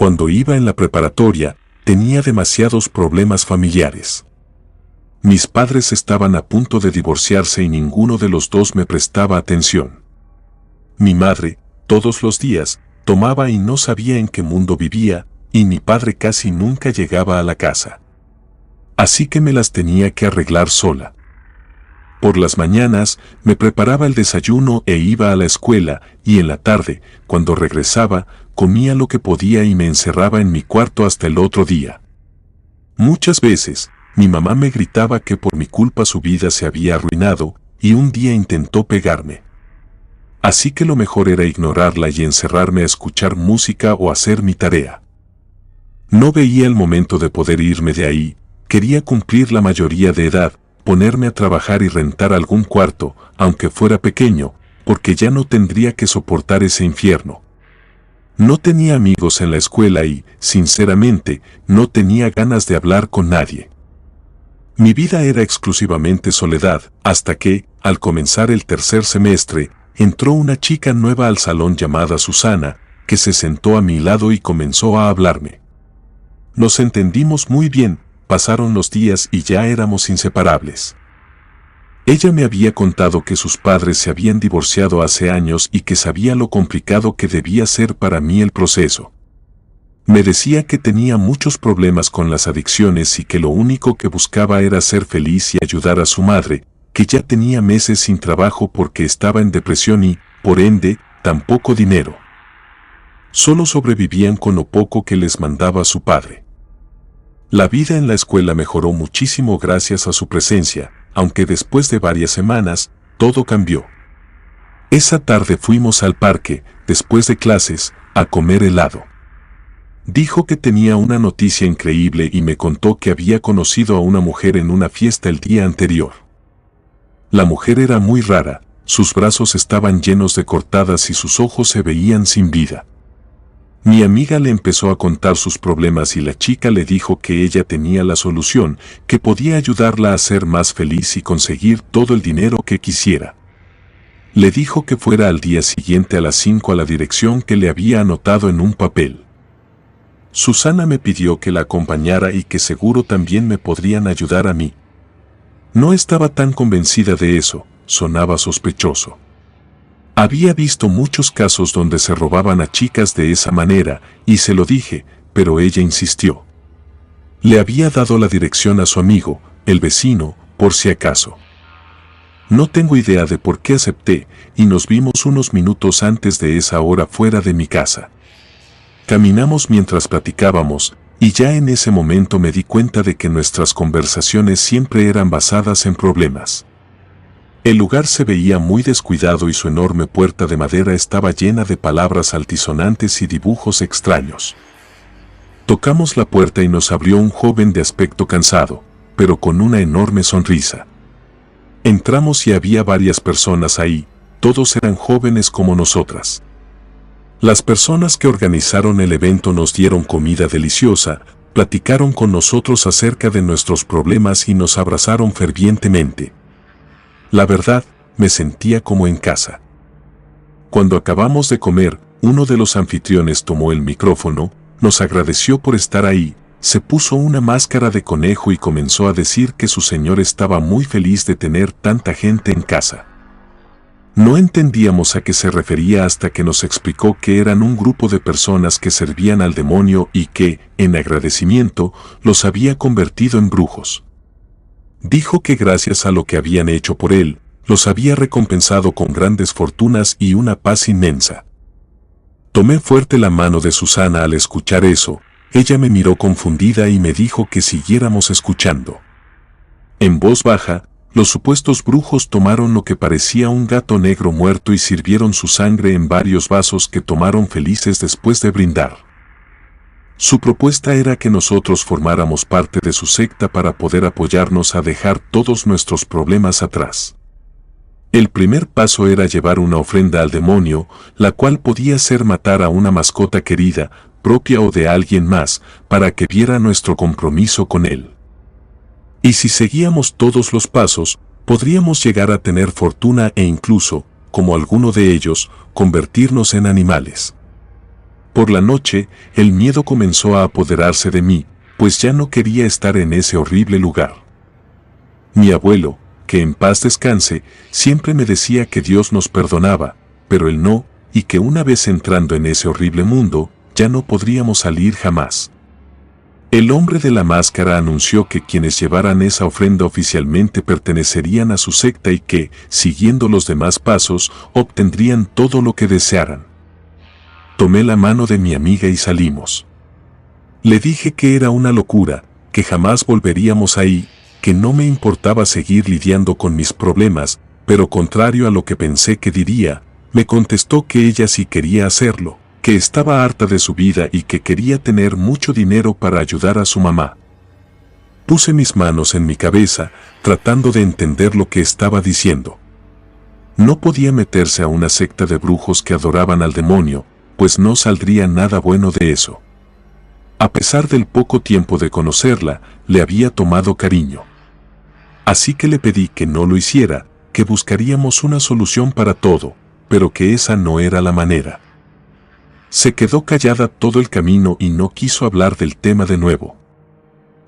Cuando iba en la preparatoria, tenía demasiados problemas familiares. Mis padres estaban a punto de divorciarse y ninguno de los dos me prestaba atención. Mi madre, todos los días, tomaba y no sabía en qué mundo vivía, y mi padre casi nunca llegaba a la casa. Así que me las tenía que arreglar sola. Por las mañanas, me preparaba el desayuno e iba a la escuela, y en la tarde, cuando regresaba, comía lo que podía y me encerraba en mi cuarto hasta el otro día. Muchas veces, mi mamá me gritaba que por mi culpa su vida se había arruinado, y un día intentó pegarme. Así que lo mejor era ignorarla y encerrarme a escuchar música o hacer mi tarea. No veía el momento de poder irme de ahí, quería cumplir la mayoría de edad, ponerme a trabajar y rentar algún cuarto, aunque fuera pequeño, porque ya no tendría que soportar ese infierno. No tenía amigos en la escuela y, sinceramente, no tenía ganas de hablar con nadie. Mi vida era exclusivamente soledad, hasta que, al comenzar el tercer semestre, entró una chica nueva al salón llamada Susana, que se sentó a mi lado y comenzó a hablarme. Nos entendimos muy bien, pasaron los días y ya éramos inseparables. Ella me había contado que sus padres se habían divorciado hace años y que sabía lo complicado que debía ser para mí el proceso. Me decía que tenía muchos problemas con las adicciones y que lo único que buscaba era ser feliz y ayudar a su madre, que ya tenía meses sin trabajo porque estaba en depresión y, por ende, tampoco dinero. Solo sobrevivían con lo poco que les mandaba su padre. La vida en la escuela mejoró muchísimo gracias a su presencia, aunque después de varias semanas, todo cambió. Esa tarde fuimos al parque, después de clases, a comer helado. Dijo que tenía una noticia increíble y me contó que había conocido a una mujer en una fiesta el día anterior. La mujer era muy rara, sus brazos estaban llenos de cortadas y sus ojos se veían sin vida. Mi amiga le empezó a contar sus problemas y la chica le dijo que ella tenía la solución, que podía ayudarla a ser más feliz y conseguir todo el dinero que quisiera. Le dijo que fuera al día siguiente a las 5 a la dirección que le había anotado en un papel. Susana me pidió que la acompañara y que seguro también me podrían ayudar a mí. No estaba tan convencida de eso, sonaba sospechoso. Había visto muchos casos donde se robaban a chicas de esa manera, y se lo dije, pero ella insistió. Le había dado la dirección a su amigo, el vecino, por si acaso. No tengo idea de por qué acepté, y nos vimos unos minutos antes de esa hora fuera de mi casa. Caminamos mientras platicábamos, y ya en ese momento me di cuenta de que nuestras conversaciones siempre eran basadas en problemas. El lugar se veía muy descuidado y su enorme puerta de madera estaba llena de palabras altisonantes y dibujos extraños. Tocamos la puerta y nos abrió un joven de aspecto cansado, pero con una enorme sonrisa. Entramos y había varias personas ahí, todos eran jóvenes como nosotras. Las personas que organizaron el evento nos dieron comida deliciosa, platicaron con nosotros acerca de nuestros problemas y nos abrazaron fervientemente. La verdad, me sentía como en casa. Cuando acabamos de comer, uno de los anfitriones tomó el micrófono, nos agradeció por estar ahí, se puso una máscara de conejo y comenzó a decir que su señor estaba muy feliz de tener tanta gente en casa. No entendíamos a qué se refería hasta que nos explicó que eran un grupo de personas que servían al demonio y que, en agradecimiento, los había convertido en brujos. Dijo que gracias a lo que habían hecho por él, los había recompensado con grandes fortunas y una paz inmensa. Tomé fuerte la mano de Susana al escuchar eso, ella me miró confundida y me dijo que siguiéramos escuchando. En voz baja, los supuestos brujos tomaron lo que parecía un gato negro muerto y sirvieron su sangre en varios vasos que tomaron felices después de brindar. Su propuesta era que nosotros formáramos parte de su secta para poder apoyarnos a dejar todos nuestros problemas atrás. El primer paso era llevar una ofrenda al demonio, la cual podía ser matar a una mascota querida, propia o de alguien más, para que viera nuestro compromiso con él. Y si seguíamos todos los pasos, podríamos llegar a tener fortuna e incluso, como alguno de ellos, convertirnos en animales. Por la noche, el miedo comenzó a apoderarse de mí, pues ya no quería estar en ese horrible lugar. Mi abuelo, que en paz descanse, siempre me decía que Dios nos perdonaba, pero él no, y que una vez entrando en ese horrible mundo, ya no podríamos salir jamás. El hombre de la máscara anunció que quienes llevaran esa ofrenda oficialmente pertenecerían a su secta y que, siguiendo los demás pasos, obtendrían todo lo que desearan. Tomé la mano de mi amiga y salimos. Le dije que era una locura, que jamás volveríamos ahí, que no me importaba seguir lidiando con mis problemas, pero contrario a lo que pensé que diría, me contestó que ella sí quería hacerlo, que estaba harta de su vida y que quería tener mucho dinero para ayudar a su mamá. Puse mis manos en mi cabeza, tratando de entender lo que estaba diciendo. No podía meterse a una secta de brujos que adoraban al demonio, pues no saldría nada bueno de eso. A pesar del poco tiempo de conocerla, le había tomado cariño. Así que le pedí que no lo hiciera, que buscaríamos una solución para todo, pero que esa no era la manera. Se quedó callada todo el camino y no quiso hablar del tema de nuevo.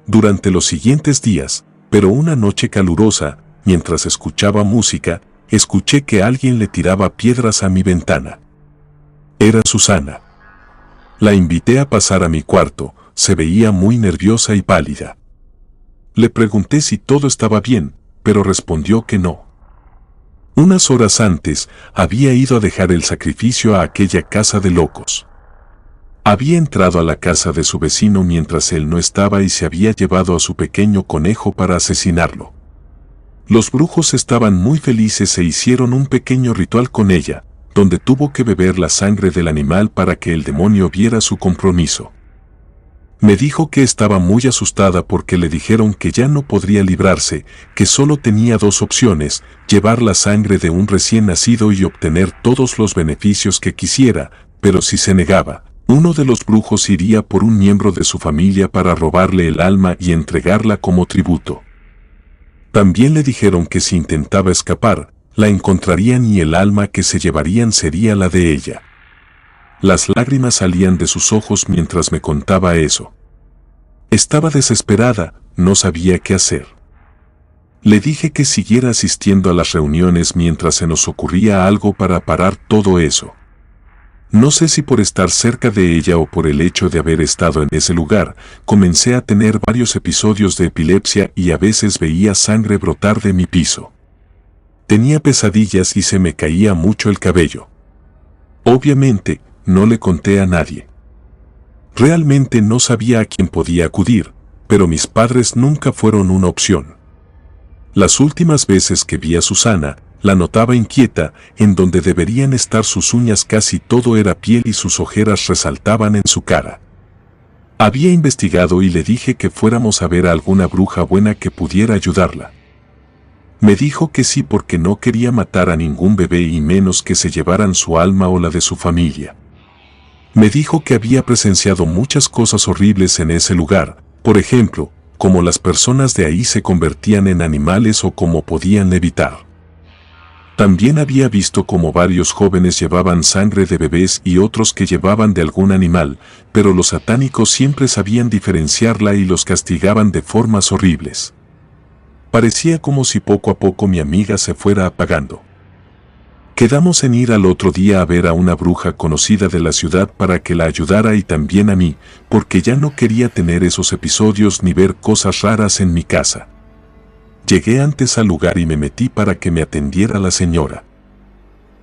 Durante los siguientes días, pero una noche calurosa, mientras escuchaba música, escuché que alguien le tiraba piedras a mi ventana. Era Susana. La invité a pasar a mi cuarto, se veía muy nerviosa y pálida. Le pregunté si todo estaba bien, pero respondió que no. Unas horas antes, había ido a dejar el sacrificio a aquella casa de locos. Había entrado a la casa de su vecino mientras él no estaba y se había llevado a su pequeño conejo para asesinarlo. Los brujos estaban muy felices e hicieron un pequeño ritual con ella, donde tuvo que beber la sangre del animal para que el demonio viera su compromiso. Me dijo que estaba muy asustada porque le dijeron que ya no podría librarse, que solo tenía dos opciones, llevar la sangre de un recién nacido y obtener todos los beneficios que quisiera, pero si se negaba, uno de los brujos iría por un miembro de su familia para robarle el alma y entregarla como tributo. También le dijeron que si intentaba escapar, la encontrarían y el alma que se llevarían sería la de ella. Las lágrimas salían de sus ojos mientras me contaba eso. Estaba desesperada, no sabía qué hacer. Le dije que siguiera asistiendo a las reuniones mientras se nos ocurría algo para parar todo eso. No sé si por estar cerca de ella o por el hecho de haber estado en ese lugar, comencé a tener varios episodios de epilepsia y a veces veía sangre brotar de mi piso. Tenía pesadillas y se me caía mucho el cabello. Obviamente, no le conté a nadie. Realmente no sabía a quién podía acudir, pero mis padres nunca fueron una opción. Las últimas veces que vi a Susana, la notaba inquieta, en donde deberían estar sus uñas casi todo era piel y sus ojeras resaltaban en su cara. Había investigado y le dije que fuéramos a ver a alguna bruja buena que pudiera ayudarla. Me dijo que sí porque no quería matar a ningún bebé y menos que se llevaran su alma o la de su familia. Me dijo que había presenciado muchas cosas horribles en ese lugar, por ejemplo, cómo las personas de ahí se convertían en animales o cómo podían levitar. También había visto cómo varios jóvenes llevaban sangre de bebés y otros que llevaban de algún animal, pero los satánicos siempre sabían diferenciarla y los castigaban de formas horribles. Parecía como si poco a poco mi amiga se fuera apagando. Quedamos en ir al otro día a ver a una bruja conocida de la ciudad para que la ayudara y también a mí, porque ya no quería tener esos episodios ni ver cosas raras en mi casa. Llegué antes al lugar y me metí para que me atendiera la señora.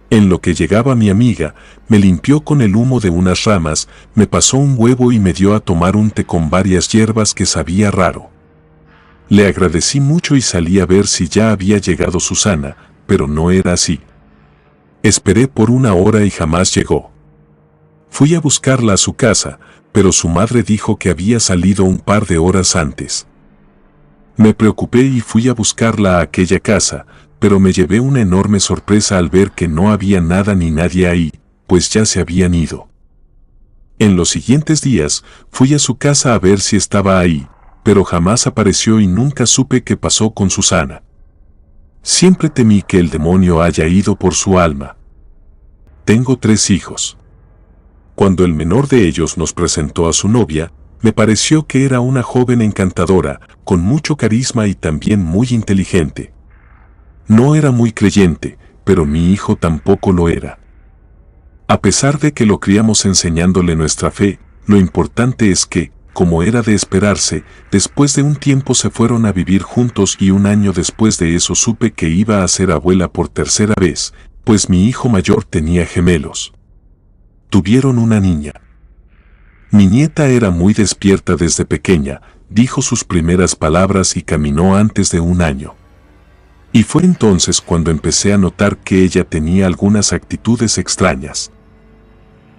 En lo que llegaba mi amiga, me limpió con el humo de unas ramas, me pasó un huevo y me dio a tomar un té con varias hierbas que sabía raro. Le agradecí mucho y salí a ver si ya había llegado Susana, pero no era así. Esperé por una hora y jamás llegó. Fui a buscarla a su casa, pero su madre dijo que había salido un par de horas antes. Me preocupé y fui a buscarla a aquella casa, pero me llevé una enorme sorpresa al ver que no había nada ni nadie ahí, pues ya se habían ido. En los siguientes días, fui a su casa a ver si estaba ahí, pero jamás apareció y nunca supe qué pasó con Susana. Siempre temí que el demonio haya ido por su alma. Tengo 3 hijos. Cuando el menor de ellos nos presentó a su novia, me pareció que era una joven encantadora, con mucho carisma y también muy inteligente. No era muy creyente, pero mi hijo tampoco lo era. A pesar de que lo criamos enseñándole nuestra fe, lo importante es que, como era de esperarse, después de un tiempo se fueron a vivir juntos y un año después de eso supe que iba a ser abuela por tercera vez, pues mi hijo mayor tenía gemelos. Tuvieron una niña. Mi nieta era muy despierta desde pequeña, dijo sus primeras palabras y caminó antes de un año. Y fue entonces cuando empecé a notar que ella tenía algunas actitudes extrañas.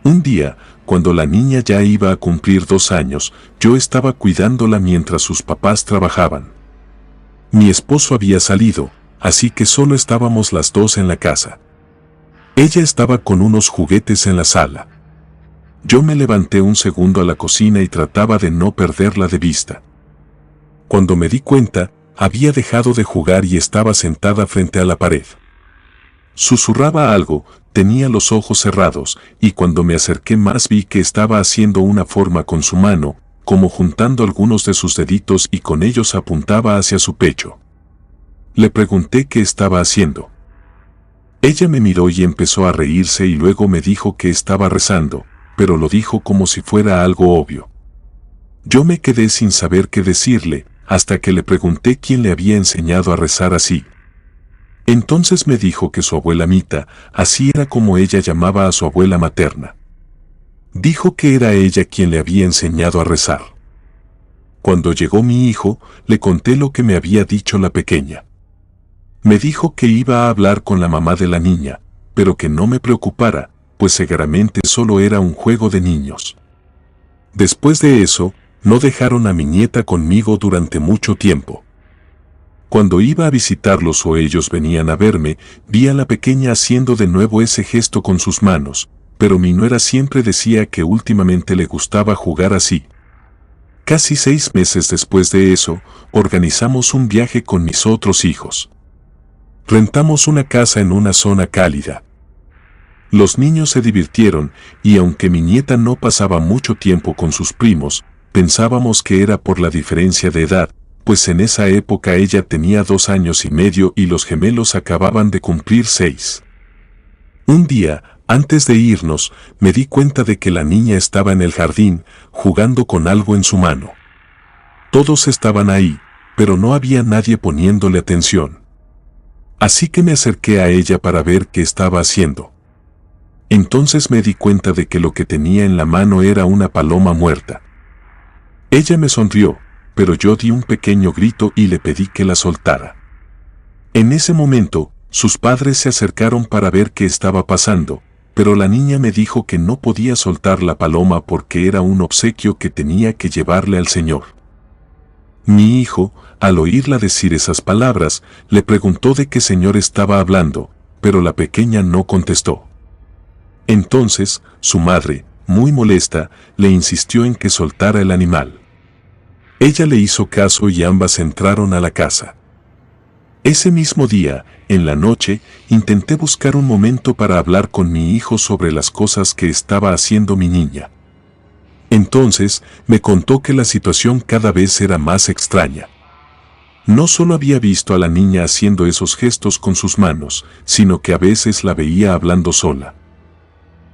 Un día, cuando la niña ya iba a cumplir 2 años, yo estaba cuidándola mientras sus papás trabajaban. Mi esposo había salido, así que solo estábamos las dos en la casa. Ella estaba con unos juguetes en la sala. Yo me levanté un segundo a la cocina y trataba de no perderla de vista. Cuando me di cuenta, había dejado de jugar y estaba sentada frente a la pared. Susurraba algo, tenía los ojos cerrados, y cuando me acerqué más vi que estaba haciendo una forma con su mano, como juntando algunos de sus deditos y con ellos apuntaba hacia su pecho. Le pregunté qué estaba haciendo. Ella me miró y empezó a reírse y luego me dijo que estaba rezando, pero lo dijo como si fuera algo obvio. Yo me quedé sin saber qué decirle, hasta que le pregunté quién le había enseñado a rezar así. Entonces me dijo que su abuela Mita, así era como ella llamaba a su abuela materna. Dijo que era ella quien le había enseñado a rezar. Cuando llegó mi hijo, le conté lo que me había dicho la pequeña. Me dijo que iba a hablar con la mamá de la niña, pero que no me preocupara, pues seguramente solo era un juego de niños. Después de eso, no dejaron a mi nieta conmigo durante mucho tiempo. Cuando iba a visitarlos o ellos venían a verme, vi a la pequeña haciendo de nuevo ese gesto con sus manos, pero mi nuera siempre decía que últimamente le gustaba jugar así. Casi 6 meses después de eso, organizamos un viaje con mis otros hijos. Rentamos una casa en una zona cálida. Los niños se divirtieron, y aunque mi nieta no pasaba mucho tiempo con sus primos, pensábamos que era por la diferencia de edad, pues en esa época ella tenía 2 años y medio y los gemelos acababan de cumplir 6. Un día, antes de irnos, me di cuenta de que la niña estaba en el jardín, jugando con algo en su mano. Todos estaban ahí, pero no había nadie poniéndole atención. Así que me acerqué a ella para ver qué estaba haciendo. Entonces me di cuenta de que lo que tenía en la mano era una paloma muerta. Ella me sonrió, pero yo di un pequeño grito y le pedí que la soltara. En ese momento, sus padres se acercaron para ver qué estaba pasando, pero la niña me dijo que no podía soltar la paloma porque era un obsequio que tenía que llevarle al Señor. Mi hijo, al oírla decir esas palabras, le preguntó de qué Señor estaba hablando, pero la pequeña no contestó. Entonces, su madre, muy molesta, le insistió en que soltara el animal. Ella le hizo caso y ambas entraron a la casa. Ese mismo día, en la noche, intenté buscar un momento para hablar con mi hijo sobre las cosas que estaba haciendo mi niña. Entonces, me contó que la situación cada vez era más extraña. No solo había visto a la niña haciendo esos gestos con sus manos, sino que a veces la veía hablando sola.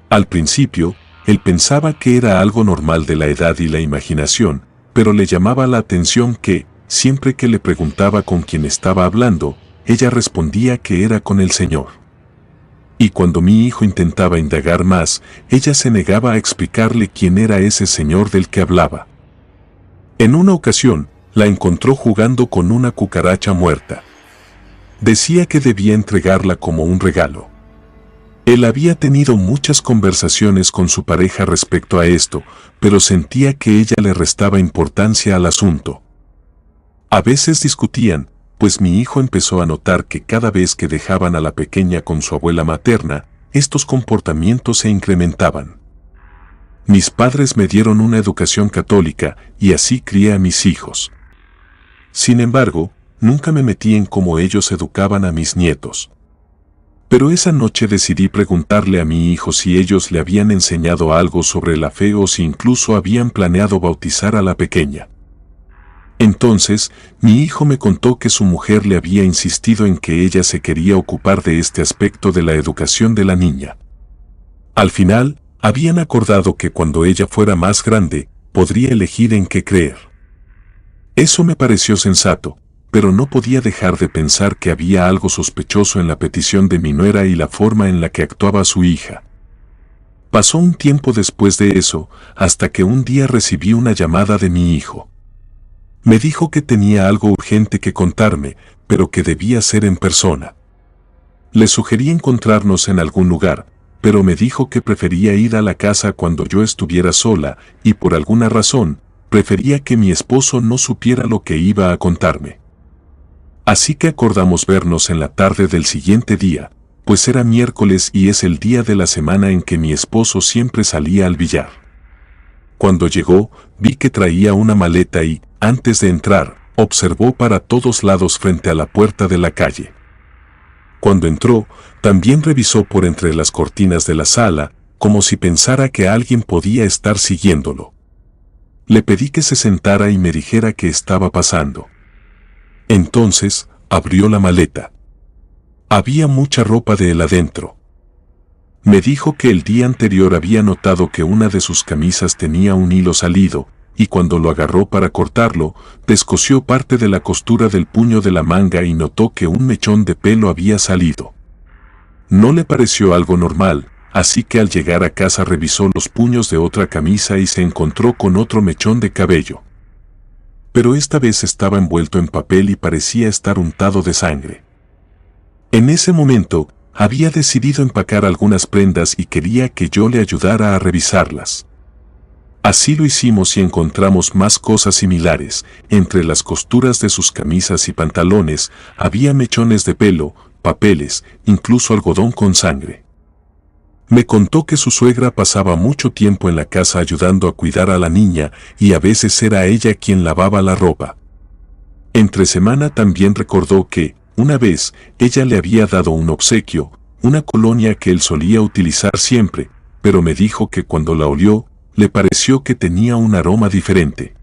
Al principio, él pensaba que era algo normal de la edad y la imaginación, pero le llamaba la atención que, siempre que le preguntaba con quién estaba hablando, ella respondía que era con el Señor. Y cuando mi hijo intentaba indagar más, ella se negaba a explicarle quién era ese Señor del que hablaba. En una ocasión, la encontró jugando con una cucaracha muerta. Decía que debía entregarla como un regalo. Él había tenido muchas conversaciones con su pareja respecto a esto, pero sentía que ella le restaba importancia al asunto. A veces discutían, pues mi hijo empezó a notar que cada vez que dejaban a la pequeña con su abuela materna, estos comportamientos se incrementaban. Mis padres me dieron una educación católica y así crié a mis hijos. Sin embargo, nunca me metí en cómo ellos educaban a mis nietos. Pero esa noche decidí preguntarle a mi hijo si ellos le habían enseñado algo sobre la fe o si incluso habían planeado bautizar a la pequeña. Entonces, mi hijo me contó que su mujer le había insistido en que ella se quería ocupar de este aspecto de la educación de la niña. Al final, habían acordado que cuando ella fuera más grande, podría elegir en qué creer. Eso me pareció sensato, pero no podía dejar de pensar que había algo sospechoso en la petición de mi nuera y la forma en la que actuaba su hija. Pasó un tiempo después de eso, hasta que un día recibí una llamada de mi hijo. Me dijo que tenía algo urgente que contarme, pero que debía ser en persona. Le sugerí encontrarnos en algún lugar, pero me dijo que prefería ir a la casa cuando yo estuviera sola, y por alguna razón, prefería que mi esposo no supiera lo que iba a contarme. Así que acordamos vernos en la tarde del siguiente día, pues era miércoles y es el día de la semana en que mi esposo siempre salía al billar. Cuando llegó, vi que traía una maleta y, antes de entrar, observó para todos lados frente a la puerta de la calle. Cuando entró, también revisó por entre las cortinas de la sala, como si pensara que alguien podía estar siguiéndolo. Le pedí que se sentara y me dijera qué estaba pasando. Entonces, abrió la maleta. Había mucha ropa de él adentro. Me dijo que el día anterior había notado que una de sus camisas tenía un hilo salido, y cuando lo agarró para cortarlo, descosió parte de la costura del puño de la manga y notó que un mechón de pelo había salido. No le pareció algo normal, así que al llegar a casa revisó los puños de otra camisa y se encontró con otro mechón de cabello. Pero esta vez estaba envuelto en papel y parecía estar untado de sangre. En ese momento, había decidido empacar algunas prendas y quería que yo le ayudara a revisarlas. Así lo hicimos y encontramos más cosas similares. Entre las costuras de sus camisas y pantalones había mechones de pelo, papeles, incluso algodón con sangre. Me contó que su suegra pasaba mucho tiempo en la casa ayudando a cuidar a la niña y a veces era ella quien lavaba la ropa. Entre semana también recordó que, una vez, ella le había dado un obsequio, una colonia que él solía utilizar siempre, pero me dijo que cuando la olió, le pareció que tenía un aroma diferente.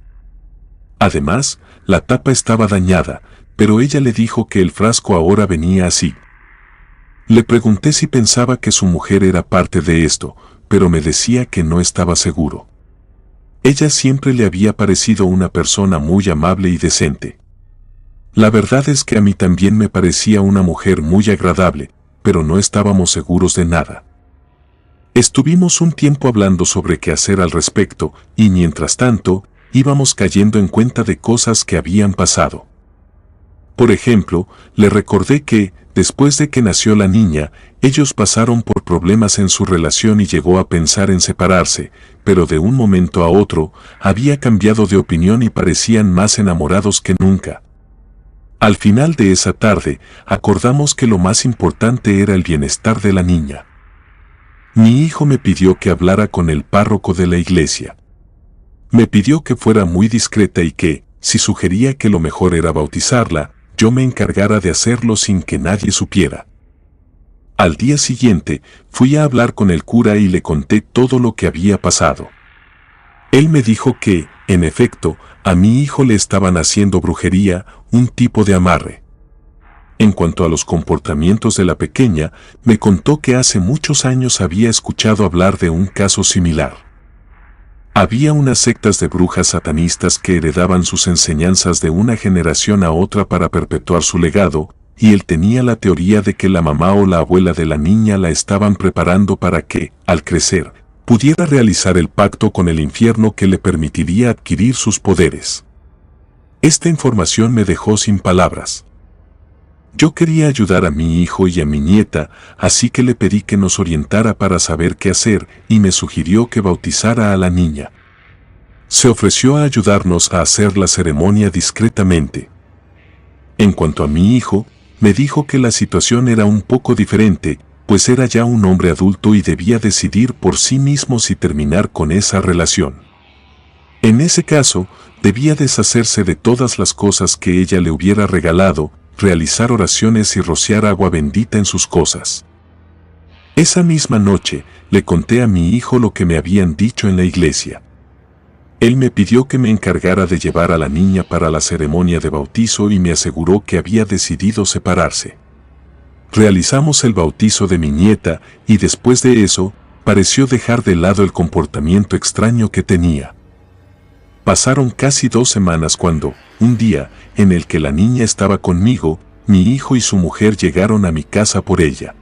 Además, la tapa estaba dañada, pero ella le dijo que el frasco ahora venía así. Le pregunté si pensaba que su mujer era parte de esto, pero me decía que no estaba seguro. Ella siempre le había parecido una persona muy amable y decente. La verdad es que a mí también me parecía una mujer muy agradable, pero no estábamos seguros de nada. Estuvimos un tiempo hablando sobre qué hacer al respecto, y mientras tanto, íbamos cayendo en cuenta de cosas que habían pasado. Por ejemplo, le recordé que, después de que nació la niña, ellos pasaron por problemas en su relación y llegó a pensar en separarse, pero de un momento a otro, había cambiado de opinión y parecían más enamorados que nunca. Al final de esa tarde, acordamos que lo más importante era el bienestar de la niña. Mi hijo me pidió que hablara con el párroco de la iglesia. Me pidió que fuera muy discreta y que, si sugería que lo mejor era bautizarla, yo me encargara de hacerlo sin que nadie supiera. Al día siguiente, fui a hablar con el cura y le conté todo lo que había pasado. Él me dijo que, en efecto, a mi hijo le estaban haciendo brujería, un tipo de amarre. En cuanto a los comportamientos de la pequeña, me contó que hace muchos años había escuchado hablar de un caso similar. Había unas sectas de brujas satanistas que heredaban sus enseñanzas de una generación a otra para perpetuar su legado, y él tenía la teoría de que la mamá o la abuela de la niña la estaban preparando para que, al crecer, pudiera realizar el pacto con el infierno que le permitiría adquirir sus poderes. Esta información me dejó sin palabras. Yo quería ayudar a mi hijo y a mi nieta, así que le pedí que nos orientara para saber qué hacer y me sugirió que bautizara a la niña. Se ofreció a ayudarnos a hacer la ceremonia discretamente. En cuanto a mi hijo, me dijo que la situación era un poco diferente, pues era ya un hombre adulto y debía decidir por sí mismo si terminar con esa relación. En ese caso, debía deshacerse de todas las cosas que ella le hubiera regalado, realizar oraciones y rociar agua bendita en sus cosas. Esa misma noche, le conté a mi hijo lo que me habían dicho en la iglesia. Él me pidió que me encargara de llevar a la niña para la ceremonia de bautizo y me aseguró que había decidido separarse. Realizamos el bautizo de mi nieta y después de eso, pareció dejar de lado el comportamiento extraño que tenía. Pasaron casi 2 semanas cuando, un día, en el que la niña estaba conmigo, mi hijo y su mujer llegaron a mi casa por ella.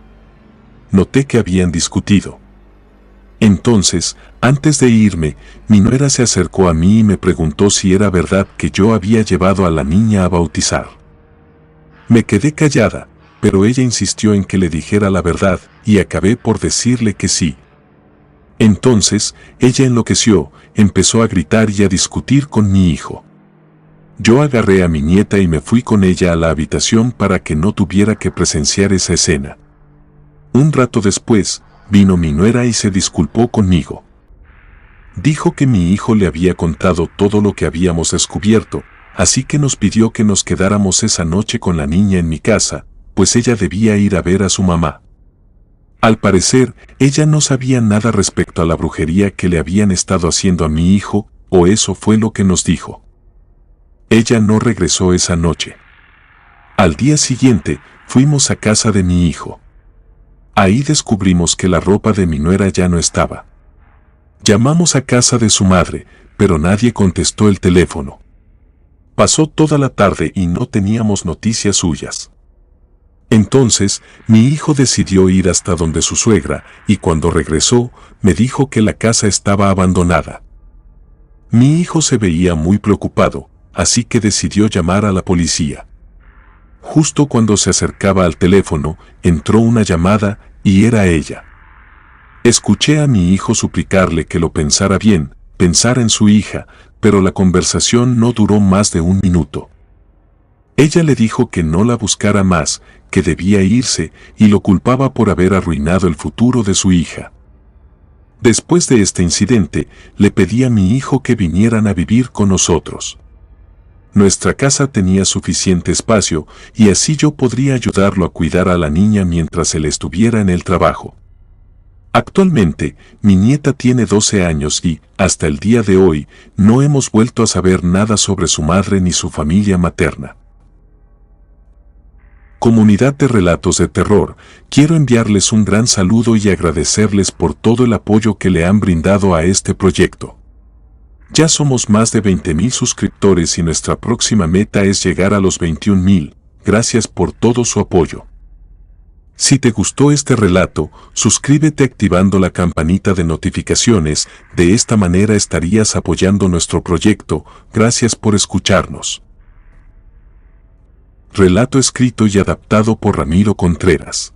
Noté que habían discutido. Entonces, antes de irme, mi nuera se acercó a mí y me preguntó si era verdad que yo había llevado a la niña a bautizar. Me quedé callada, pero ella insistió en que le dijera la verdad y acabé por decirle que sí. Entonces, ella enloqueció, empezó a gritar y a discutir con mi hijo. Yo agarré a mi nieta y me fui con ella a la habitación para que no tuviera que presenciar esa escena. Un rato después, vino mi nuera y se disculpó conmigo. Dijo que mi hijo le había contado todo lo que habíamos descubierto, así que nos pidió que nos quedáramos esa noche con la niña en mi casa, pues ella debía ir a ver a su mamá. Al parecer, ella no sabía nada respecto a la brujería que le habían estado haciendo a mi hijo, o eso fue lo que nos dijo. Ella no regresó esa noche. Al día siguiente, fuimos a casa de mi hijo. Ahí descubrimos que la ropa de mi nuera ya no estaba. Llamamos a casa de su madre, pero nadie contestó el teléfono. Pasó toda la tarde y no teníamos noticias suyas. Entonces, mi hijo decidió ir hasta donde su suegra, y cuando regresó, me dijo que la casa estaba abandonada. Mi hijo se veía muy preocupado, así que decidió llamar a la policía. Justo cuando se acercaba al teléfono, entró una llamada, y era ella. Escuché a mi hijo suplicarle que lo pensara bien, pensara en su hija, pero la conversación no duró más de 1 minuto. Ella le dijo que no la buscara más, que debía irse, y lo culpaba por haber arruinado el futuro de su hija. Después de este incidente, le pedí a mi hijo que vinieran a vivir con nosotros. Nuestra casa tenía suficiente espacio, y así yo podría ayudarlo a cuidar a la niña mientras él estuviera en el trabajo. Actualmente, mi nieta tiene 12 años y, hasta el día de hoy, no hemos vuelto a saber nada sobre su madre ni su familia materna. Comunidad de Relatos de Terror, quiero enviarles un gran saludo y agradecerles por todo el apoyo que le han brindado a este proyecto. Ya somos más de 20,000 suscriptores y nuestra próxima meta es llegar a los 21,000. Gracias por todo su apoyo. Si te gustó este relato, suscríbete activando la campanita de notificaciones, de esta manera estarías apoyando nuestro proyecto. Gracias por escucharnos. Relato escrito y adaptado por Ramiro Contreras.